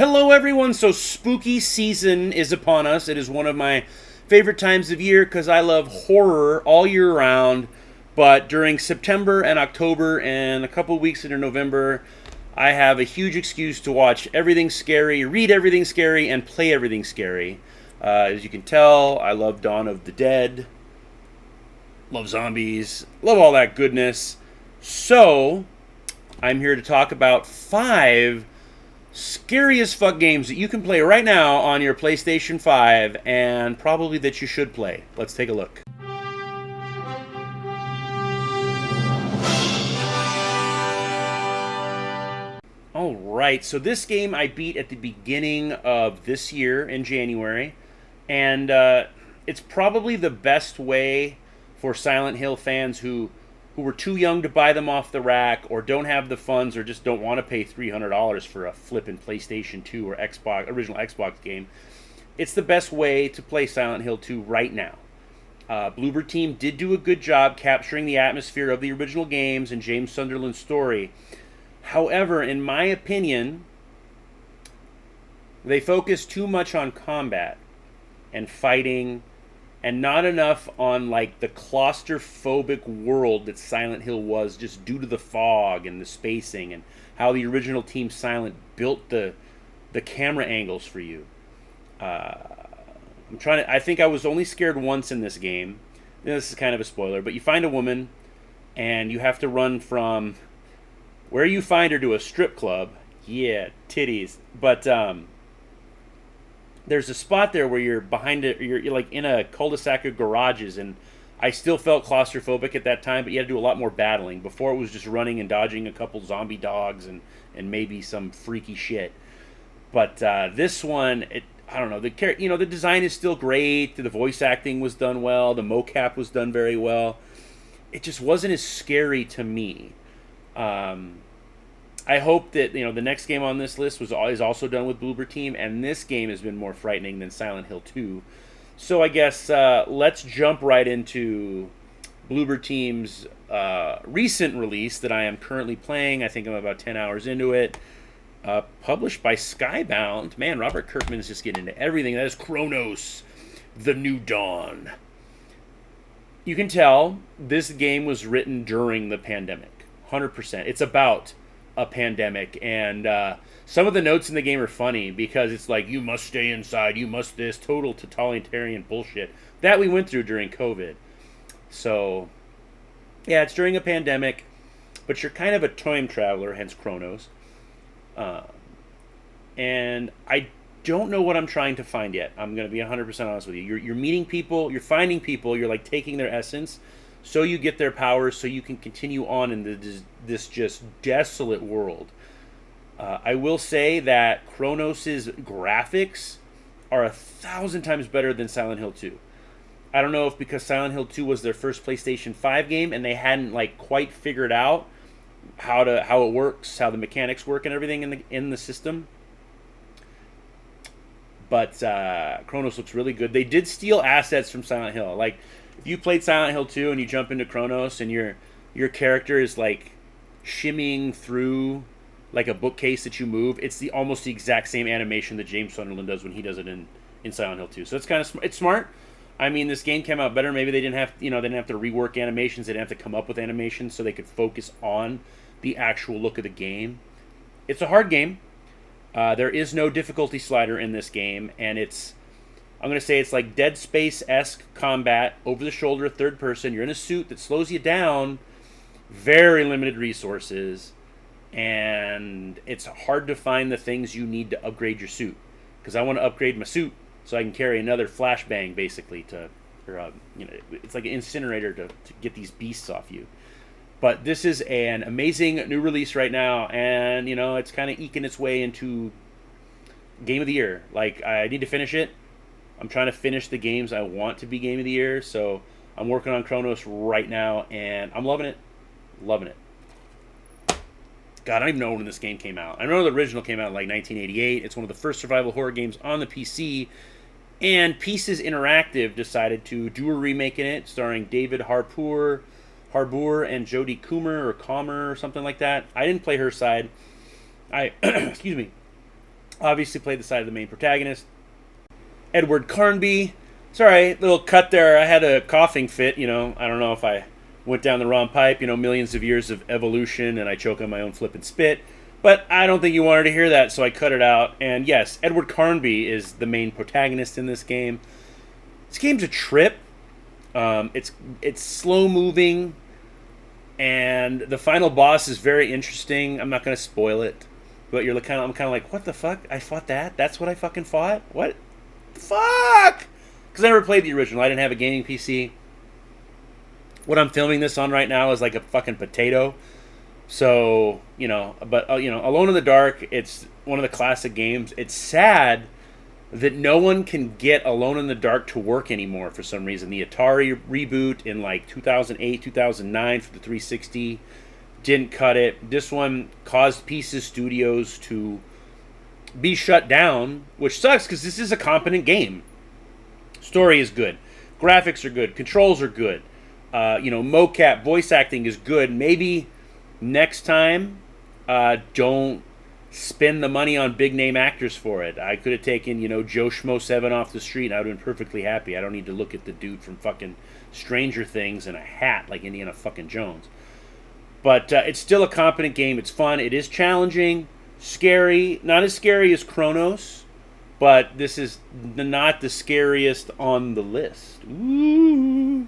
Hello, everyone. So, spooky season is upon us. It is one of my favorite times of year because I love horror all year round. But during September and October and a couple weeks into November, I have a huge excuse to watch everything scary, read everything scary, and play everything scary. As you can tell, I love Dawn of the Dead, love zombies, love all that goodness. So, I'm here to talk about 5 scary as fuck games that you can play right now on your PlayStation 5 and probably that you should play. Let's take a look. All right, so this game I beat at the beginning of this year in January, and it's probably the best way for Silent Hill fans who were too young to buy them off the rack or don't have the funds or just don't want to pay $300 for a flippin' PlayStation 2 or Xbox original Xbox game. It's the best way to play Silent Hill 2 right now. Bloober Team did do a good job capturing the atmosphere of the original games and James Sunderland's story. However, in my opinion, they focus too much on combat and fighting and not enough on like the claustrophobic world that Silent Hill was, just due to the fog and the spacing and how the original Team Silent built the camera angles for you. I think I was only scared once in this game. This is kind of a spoiler, but you find a woman and you have to run from where you find her to a strip club. Yeah, titties. But there's a spot there where you're behind it, you're like in a cul-de-sac of garages, and I still felt claustrophobic at that time, but you had to do a lot more battling. Before it was just running and dodging a couple zombie dogs and maybe some freaky shit. But this one, I don't know, the design is still great, the voice acting was done well, the mocap was done very well. It just wasn't as scary to me. I hope that the next game on this list is also done with Bloober Team, and this game has been more frightening than Silent Hill 2. So I guess let's jump right into Bloober Team's recent release that I am currently playing. I think I'm about 10 hours into it. Published by Skybound. Man, Robert Kirkman is just getting into everything. That is Chronos, The New Dawn. You can tell this game was written during the pandemic. 100%. It's about a pandemic, and some of the notes in the game are funny because it's like, you must stay inside, you must this, total totalitarian bullshit that we went through during COVID. So yeah, it's during a pandemic, but you're kind of a time traveler, hence Chronos. And I don't know what I'm trying to find yet. I'm going to be 100% honest with you. You're meeting people, you're finding people, you're like taking their essence, so you get their powers, so you can continue on in this just desolate world. I will say that Chronos' graphics are 1,000 times better than Silent Hill 2. I don't know if because Silent Hill 2 was their first PlayStation 5 game and they hadn't like quite figured out how it works, how the mechanics work and everything in the system. But Chronos looks really good. They did steal assets from Silent Hill. Like, if you played Silent Hill 2 and you jump into Chronos and your character is like shimmying through like a bookcase that you move, it's almost the exact same animation that James Sunderland does when he does it in Silent Hill 2. So it's kind of it's smart. I mean, this game came out better. Maybe they didn't have to rework animations. They didn't have to come up with animations so they could focus on the actual look of the game. It's a hard game. There is no difficulty slider in this game, and I'm going to say it's like Dead Space-esque combat, over the shoulder, third person. You're in a suit that slows you down, very limited resources, and it's hard to find the things you need to upgrade your suit. Because I want to upgrade my suit so I can carry another flashbang, basically, it's like an incinerator to get these beasts off you. But this is an amazing new release right now, and it's kind of eking its way into Game of the Year. Like, I need to finish it. I'm trying to finish the games I want to be Game of the Year, so I'm working on Chronos right now, and I'm loving it. Loving it. God, I don't even know when this game came out. I know the original came out in like 1988. It's one of the first survival horror games on the PC, and Pieces Interactive decided to do a remake in it, starring David Harbour and Jodie Comer or something like that. I didn't play her side. Excuse me. Obviously played the side of the main protagonist. Edward Carnby. Sorry, little cut there. I had a coughing fit, you know. I don't know if I went down the wrong pipe, you know, millions of years of evolution and I choke on my own flippin' spit. But I don't think you wanted to hear that, so I cut it out. And yes, Edward Carnby is the main protagonist in this game. This game's a trip. It's slow moving, and the final boss is very interesting. I'm not going to spoil it, but I'm kind of like, what the fuck? I fought that? That's what I fucking fought? What? Fuck! Because I never played the original. I didn't have a gaming PC. What I'm filming this on right now is like a fucking potato. So, you know, but, Alone in the Dark, it's one of the classic games. It's sad that no one can get Alone in the Dark to work anymore for some reason. The Atari reboot in like 2008, 2009 for the 360 didn't cut it. This one caused Pieces Studios to be shut down, which sucks because this is a competent game. Story is good. Graphics are good. Controls are good. Mocap, voice acting is good. Maybe next time, don't spend the money on big name actors for it. I could have taken, Joe Schmo 7 off the street and I would have been perfectly happy. I don't need to look at the dude from fucking Stranger Things in a hat like Indiana fucking Jones. But it's still a competent game. It's fun. It is challenging, scary. Not as scary as Chronos, but this is not the scariest on the list. Ooh.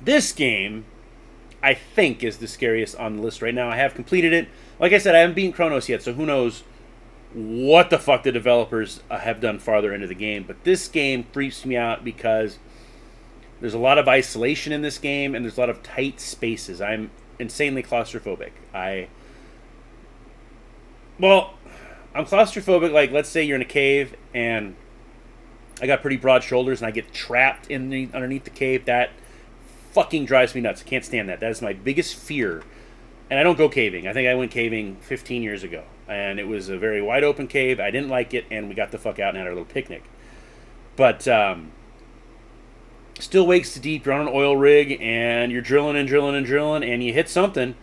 This game, I think, is the scariest on the list right now. I have completed it. Like I said, I haven't beaten Chronos yet, so who knows what the fuck the developers have done farther into the game. But this game freaks me out because there's a lot of isolation in this game, and there's a lot of tight spaces. I'm insanely claustrophobic. I'm claustrophobic, like, let's say you're in a cave, and I got pretty broad shoulders, and I get trapped underneath the cave. That fucking drives me nuts. I can't stand that. That is my biggest fear. And I don't go caving. I think I went caving 15 years ago. And it was a very wide open cave. I didn't like it, and we got the fuck out and had our little picnic. But still wakes to deep. You're on an oil rig, and you're drilling and drilling and drilling, and you hit something.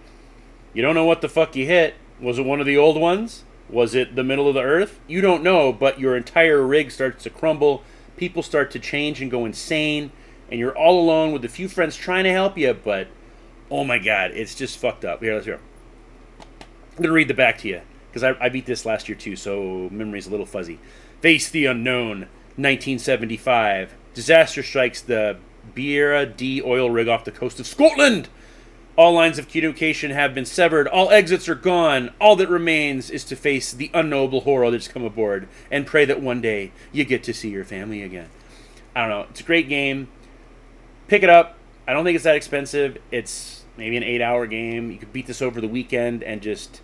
You don't know what the fuck you hit. Was it one of the old ones? Was it the middle of the earth? You don't know, but your entire rig starts to crumble. People start to change and go insane. And you're all alone with a few friends trying to help you, but oh my god, it's just fucked up. Here, let's hear. I'm going to read the back to you, because I beat this last year too, so memory's a little fuzzy. Face the unknown, 1975. Disaster strikes the Beera D oil rig off the coast of Scotland. All lines of communication have been severed. All exits are gone. All that remains is to face the unknowable horror that's come aboard and pray that one day you get to see your family again. I don't know. It's a great game. Pick it up. I don't think it's that expensive. It's maybe an 8-hour game. You could beat this over the weekend and just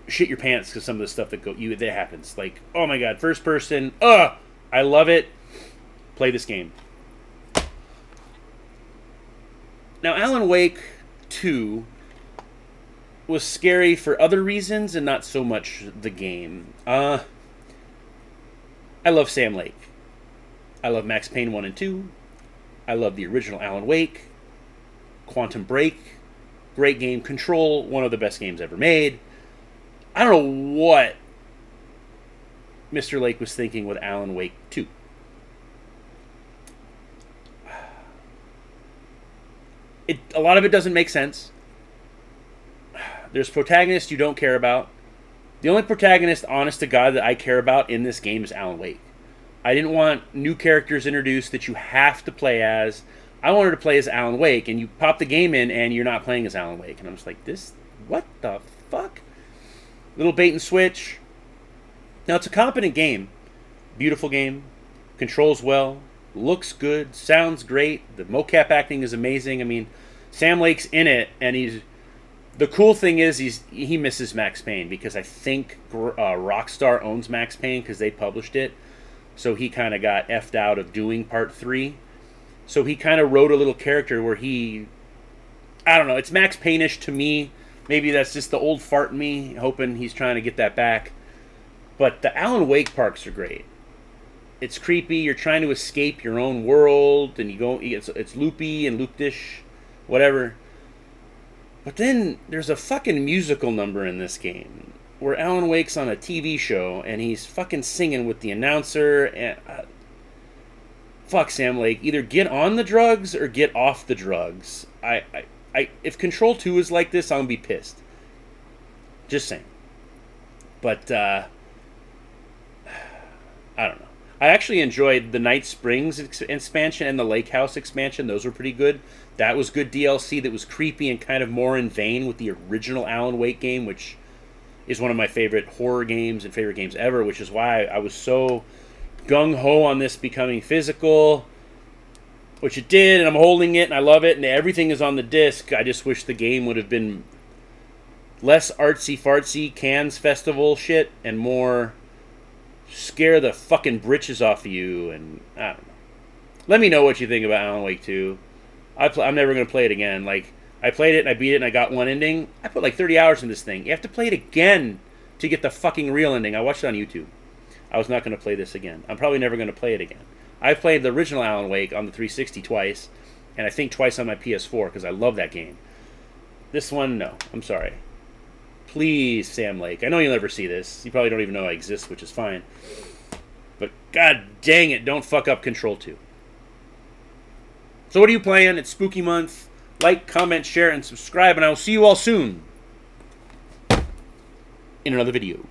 shit your pants because some of the stuff that happens. Like, oh my god, first person. I love it. Play this game. Now, Alan Wake 2 was scary for other reasons and not so much the game. I love Sam Lake. I love Max Payne 1 and 2. I love the original Alan Wake. Quantum Break, great game. Control, one of the best games ever made. I don't know what Mr. Lake was thinking with Alan Wake 2. A lot of it doesn't make sense. There's protagonists you don't care about. The only protagonist, honest to God, that I care about in this game is Alan Wake. I didn't want new characters introduced that you have to play as. I wanted to play as Alan Wake, and you pop the game in, and you're not playing as Alan Wake. And I'm just like, what the fuck? Little bait and switch. Now, it's a competent game. Beautiful game. Controls well. Looks good. Sounds great. The mocap acting is amazing. I mean, Sam Lake's in it, and the cool thing is he misses Max Payne, because I think Rockstar owns Max Payne because they published it. So he kind of got effed out of doing part 3. So he kind of wrote a little character where I don't know, it's Max Payne-ish to me. Maybe that's just the old fart in me, hoping he's trying to get that back. But the Alan Wake parts are great. It's creepy, you're trying to escape your own world, and it's loopy and looped-ish, whatever. But then there's a fucking musical number in this game where Alan Wake's on a TV show and he's fucking singing with the announcer and fuck Sam Lake, either get on the drugs or get off the drugs. If Control 2 is like this, I'm gonna be pissed. Just saying. But I don't know. I actually enjoyed the Night Springs expansion and the Lake House expansion. Those were pretty good. That was good DLC that was creepy and kind of more in vein with the original Alan Wake game, which is one of my favorite horror games and favorite games ever, which is why I was so gung-ho on this becoming physical, which it did, and I'm holding it, and I love it, and everything is on the disc. I just wish the game would have been less artsy-fartsy Cannes Festival shit and more scare the fucking britches off of you, and I don't know. Let me know what you think about Alan Wake 2. I'm never going to play it again. Like, I played it, and I beat it, and I got one ending. I put like 30 hours in this thing. You have to play it again to get the fucking real ending. I watched it on YouTube. I was not going to play this again. I'm probably never going to play it again. I've played the original Alan Wake on the 360 twice, and I think twice on my PS4 because I love that game. This one, no. I'm sorry. Please, Sam Lake. I know you'll never see this. You probably don't even know I exist, which is fine. But god dang it, don't fuck up Control 2. So what are you playing? It's spooky month. Like, comment, share, and subscribe, and I will see you all soon in another video.